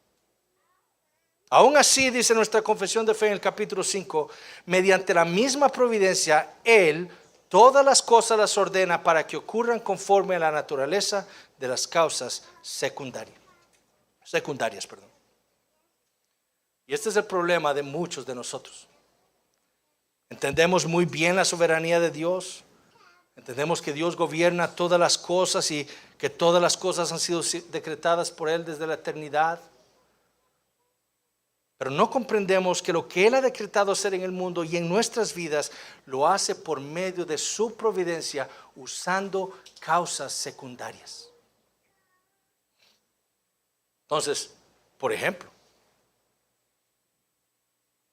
Aún así, dice nuestra confesión de fe en el capítulo 5, mediante la misma providencia, Él todas las cosas las ordena para que ocurran conforme a la naturaleza de las causas secundarias. Y este es el problema de muchos de nosotros. Entendemos muy bien la soberanía de Dios. Entendemos que Dios gobierna todas las cosas y que todas las cosas han sido decretadas por Él desde la eternidad. Pero no comprendemos que lo que Él ha decretado hacer en el mundo y en nuestras vidas lo hace por medio de su providencia, usando causas secundarias. Entonces, por ejemplo,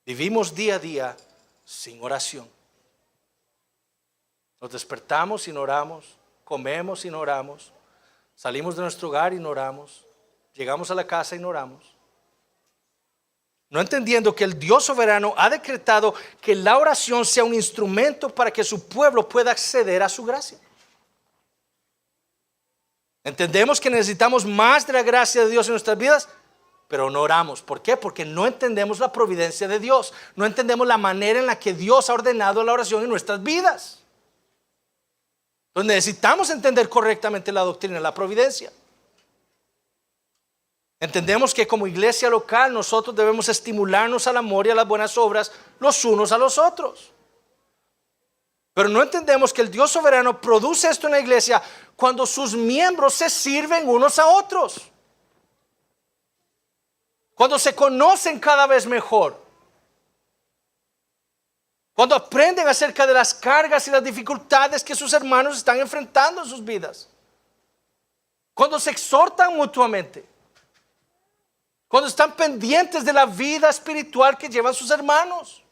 vivimos día a día sin oración. Nos despertamos y no oramos, comemos y no oramos, salimos de nuestro hogar y no oramos, llegamos a la casa y no oramos. No entendiendo que el Dios soberano ha decretado que la oración sea un instrumento para que su pueblo pueda acceder a su gracia. Entendemos que necesitamos más de la gracia de Dios en nuestras vidas, pero no oramos. ¿Por qué? Porque no entendemos la providencia de Dios. No entendemos la manera en la que Dios ha ordenado la oración en nuestras vidas. Entonces necesitamos entender correctamente la doctrina de la providencia. Entendemos que como iglesia local nosotros debemos estimularnos al amor y a las buenas obras los unos a los otros. Pero no entendemos que el Dios soberano produce esto en la iglesia cuando sus miembros se sirven unos a otros. Cuando se conocen cada vez mejor. Cuando aprenden acerca de las cargas y las dificultades que sus hermanos están enfrentando en sus vidas. Cuando se exhortan mutuamente. Cuando están pendientes de la vida espiritual que llevan sus hermanos.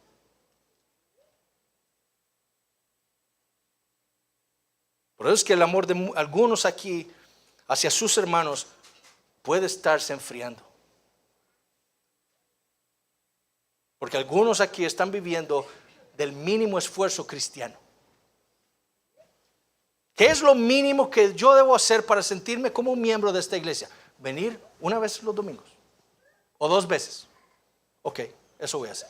Por eso es que el amor de algunos aquí hacia sus hermanos puede estarse enfriando. Porque algunos aquí están viviendo del mínimo esfuerzo cristiano. ¿Qué es lo mínimo que yo debo hacer para sentirme como un miembro de esta iglesia? Venir una vez los domingos o 2 veces. Ok, eso voy a hacer.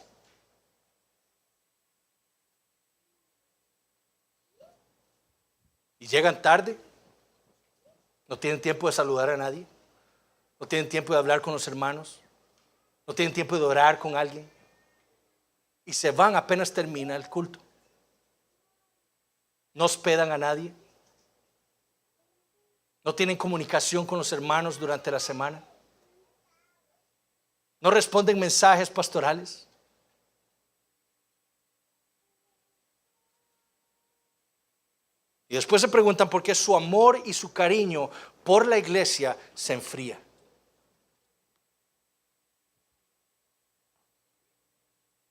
Y llegan tarde, no tienen tiempo de saludar a nadie, no tienen tiempo de hablar con los hermanos, no tienen tiempo de orar con alguien, y se van apenas termina el culto. No hospedan a nadie, no tienen comunicación con los hermanos durante la semana, no responden mensajes pastorales. Y después se preguntan por qué su amor y su cariño por la iglesia se enfría.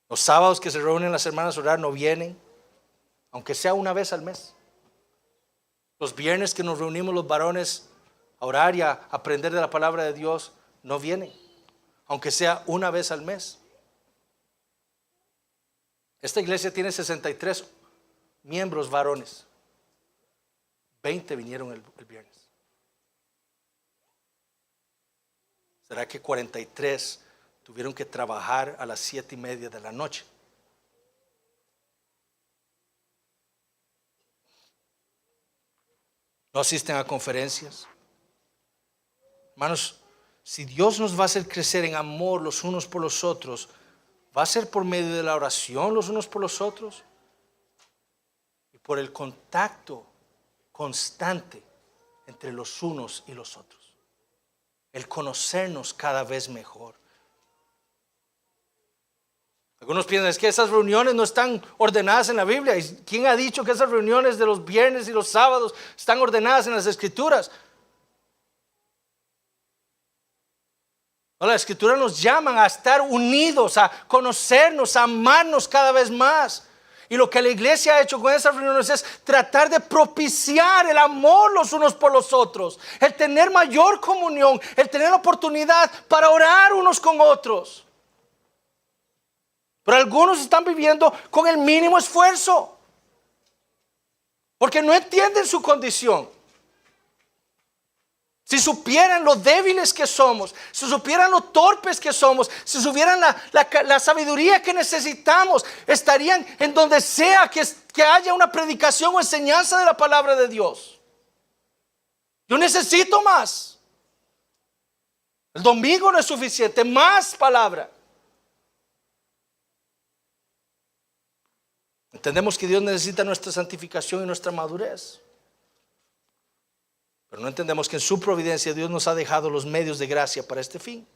Los sábados que se reúnen las hermanas a orar no vienen, aunque sea una vez al mes. Los viernes que nos reunimos los varones a orar y a aprender de la palabra de Dios no vienen, aunque sea una vez al mes. Esta iglesia tiene 63 miembros varones. 20 vinieron el viernes. ¿Será que 43 tuvieron que trabajar a las 7:30 de la noche? No asisten a conferencias. Hermanos, si Dios nos va a hacer crecer en amor los unos por los otros, va a ser por medio de la oración los unos por los otros y por el contacto constante entre los unos y los otros. El conocernos cada vez mejor. Algunos piensan, es que esas reuniones no están ordenadas en la Biblia. ¿Y quién ha dicho que esas reuniones de los viernes y los sábados están ordenadas en las Escrituras? No, la Escritura nos llama a estar unidos, a conocernos, a amarnos cada vez más. Y lo que la iglesia ha hecho con esas reuniones es tratar de propiciar el amor los unos por los otros, el tener mayor comunión, el tener oportunidad para orar unos con otros. Pero algunos están viviendo con el mínimo esfuerzo, porque no entienden su condición. Si supieran lo débiles que somos, si supieran lo torpes que somos, si supieran la sabiduría que necesitamos, estarían en donde sea que haya una predicación o enseñanza de la palabra de Dios. Yo necesito más. El domingo no es suficiente, más palabra. Entendemos que Dios necesita nuestra santificación y nuestra madurez. Pero no entendemos que en su providencia Dios nos ha dejado los medios de gracia para este fin.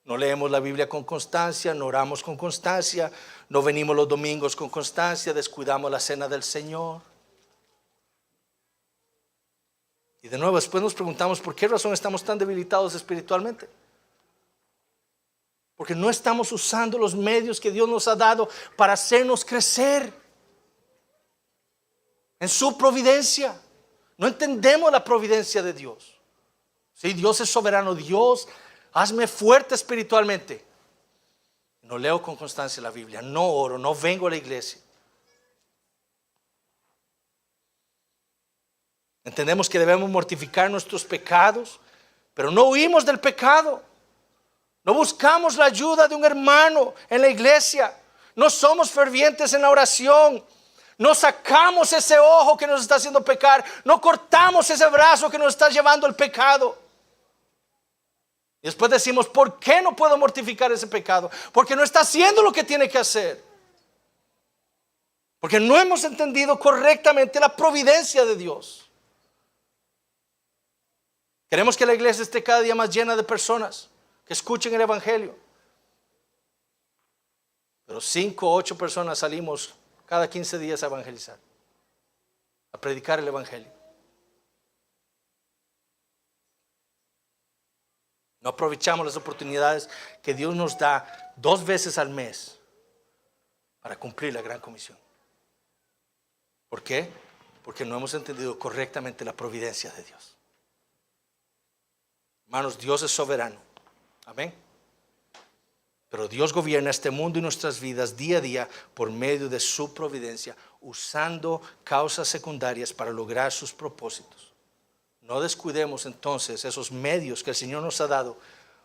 No leemos la Biblia con constancia, no oramos con constancia, no venimos los domingos con constancia, descuidamos la cena del Señor. Y de nuevo después nos preguntamos por qué razón estamos tan debilitados espiritualmente. Porque no estamos usando los medios que Dios nos ha dado para hacernos crecer en su providencia. No entendemos la providencia de Dios. Sí, Dios es soberano. Dios, hazme fuerte espiritualmente. No leo con constancia la Biblia, no oro, no vengo a la iglesia. Entendemos que debemos mortificar nuestros pecados, pero no huimos del pecado. No buscamos la ayuda de un hermano en la iglesia. No somos fervientes en la oración. No sacamos ese ojo que nos está haciendo pecar. No cortamos ese brazo que nos está llevando al pecado. Y después decimos, ¿por qué no puedo mortificar ese pecado? Porque no está haciendo lo que tiene que hacer. Porque no hemos entendido correctamente la providencia de Dios. Queremos que la iglesia esté cada día más llena de personas que escuchen el evangelio. Pero 5 o 8 personas salimos cada 15 días a evangelizar, a predicar el evangelio. No aprovechamos las oportunidades que Dios nos da 2 veces al mes para cumplir la gran comisión. ¿Por qué? Porque no hemos entendido correctamente la providencia de Dios. Hermanos, Dios es soberano. Amén. Pero Dios gobierna este mundo y nuestras vidas día a día por medio de su providencia, usando causas secundarias para lograr sus propósitos. No descuidemos entonces esos medios que el Señor nos ha dado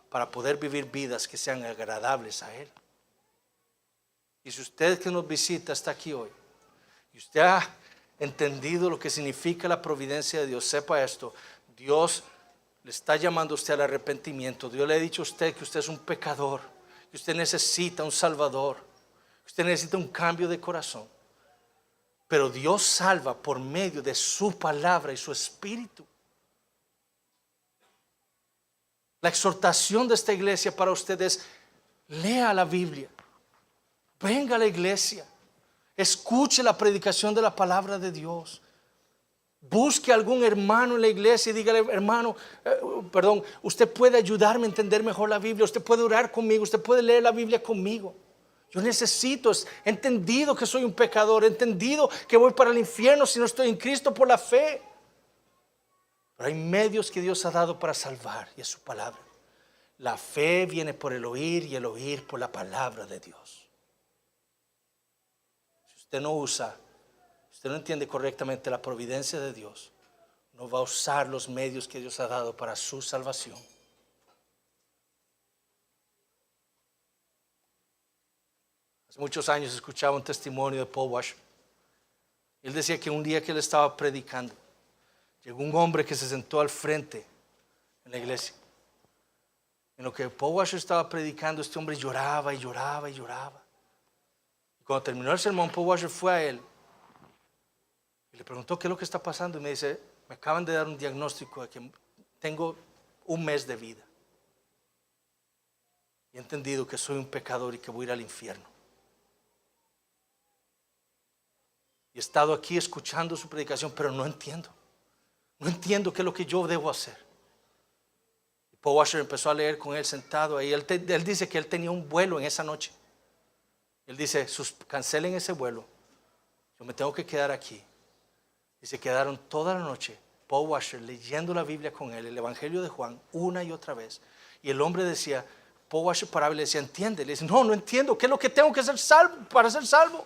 para poder vivir vidas que sean agradables a Él. Y si usted que nos visita está aquí hoy y usted ha entendido lo que significa la providencia de Dios, sepa esto: Dios le está llamando a usted al arrepentimiento. Dios le ha dicho a usted que usted es un pecador, que usted necesita un Salvador, que usted necesita un cambio de corazón. Pero Dios salva por medio de su palabra y su Espíritu. La exhortación de esta iglesia para ustedes: lea la Biblia, venga a la iglesia, escuche la predicación de la palabra de Dios, busque a algún hermano en la iglesia y dígale: hermano, usted puede ayudarme a entender mejor la Biblia, usted puede orar conmigo, usted puede leer la Biblia conmigo. Yo necesito, he entendido que soy un pecador, he entendido que voy para el infierno si no estoy en Cristo por la fe. Pero hay medios que Dios ha dado para salvar, y es su palabra. La fe viene por el oír y el oír por la palabra de Dios. Si usted no usted no entiende correctamente la providencia de Dios, no va a usar los medios que Dios ha dado para su salvación. Hace muchos años escuchaba un testimonio de Paul Washer. Él decía que un día que él estaba predicando, llegó un hombre que se sentó al frente en la iglesia. En lo que Paul Washer estaba predicando, este hombre lloraba y lloraba y lloraba. Y cuando terminó el sermón, Paul Washer fue a él y le preguntó: ¿qué es lo que está pasando? Y me dice: me acaban de dar un diagnóstico de que tengo un mes de vida. Y he entendido que soy un pecador y que voy a ir al infierno. Y he estado aquí escuchando su predicación, pero no entiendo. No entiendo qué es lo que yo debo hacer. Y Paul Washer empezó a leer con él sentado ahí. Él dice que él tenía un vuelo en esa noche. Él dice: cancelen ese vuelo, yo me tengo que quedar aquí. Y se quedaron toda la noche Paul Washer leyendo la Biblia con él, el Evangelio de Juan, una y otra vez. Y el hombre decía, Paul Washer paraba y le decía: ¿entiende? Le dice: no entiendo, ¿qué es lo que tengo que hacer para ser salvo?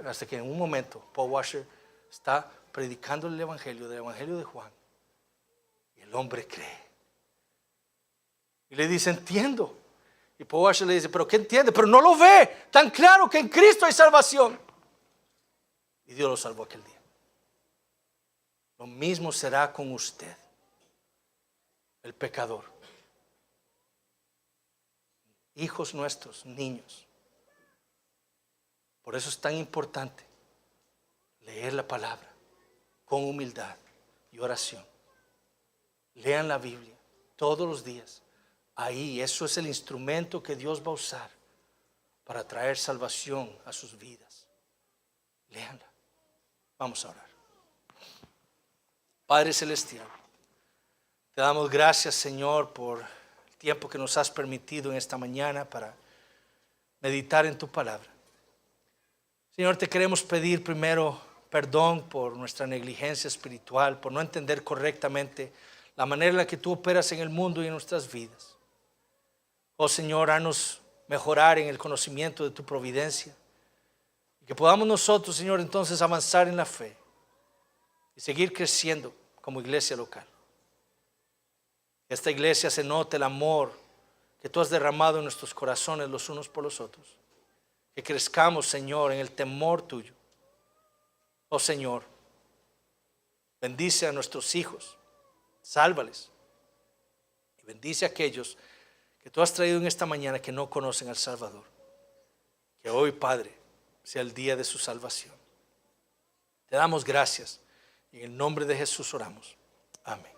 Hasta que en un momento Paul Washer está predicando el Evangelio de Juan, y el hombre cree y le dice: entiendo. Y Paul Washer le dice: ¿pero qué entiende? Pero no lo ve tan claro que en Cristo hay salvación. Y Dios lo salvó aquel día. Lo mismo será con usted, el pecador. Hijos nuestros, niños. Por eso es tan importante leer la palabra con humildad y oración. Lean la Biblia todos los días. Ahí, eso es el instrumento que Dios va a usar para traer salvación a sus vidas. Léanla. Vamos a orar. Padre Celestial, te damos gracias, Señor, por el tiempo que nos has permitido en esta mañana para meditar en tu palabra. Señor, te queremos pedir primero perdón por nuestra negligencia espiritual, por no entender correctamente la manera en la que tú operas en el mundo y en nuestras vidas. Oh Señor, haznos mejorar en el conocimiento de tu providencia, y que podamos nosotros, Señor, entonces avanzar en la fe y seguir creciendo como iglesia local. Que esta iglesia se note el amor que tú has derramado en nuestros corazones los unos por los otros. Que crezcamos, Señor, en el temor tuyo. Oh Señor, bendice a nuestros hijos, sálvales, y bendice a aquellos que tú has traído en esta mañana que no conocen al Salvador. Que hoy, Padre, sea el día de su salvación. Te damos gracias y en el nombre de Jesús oramos. Amén.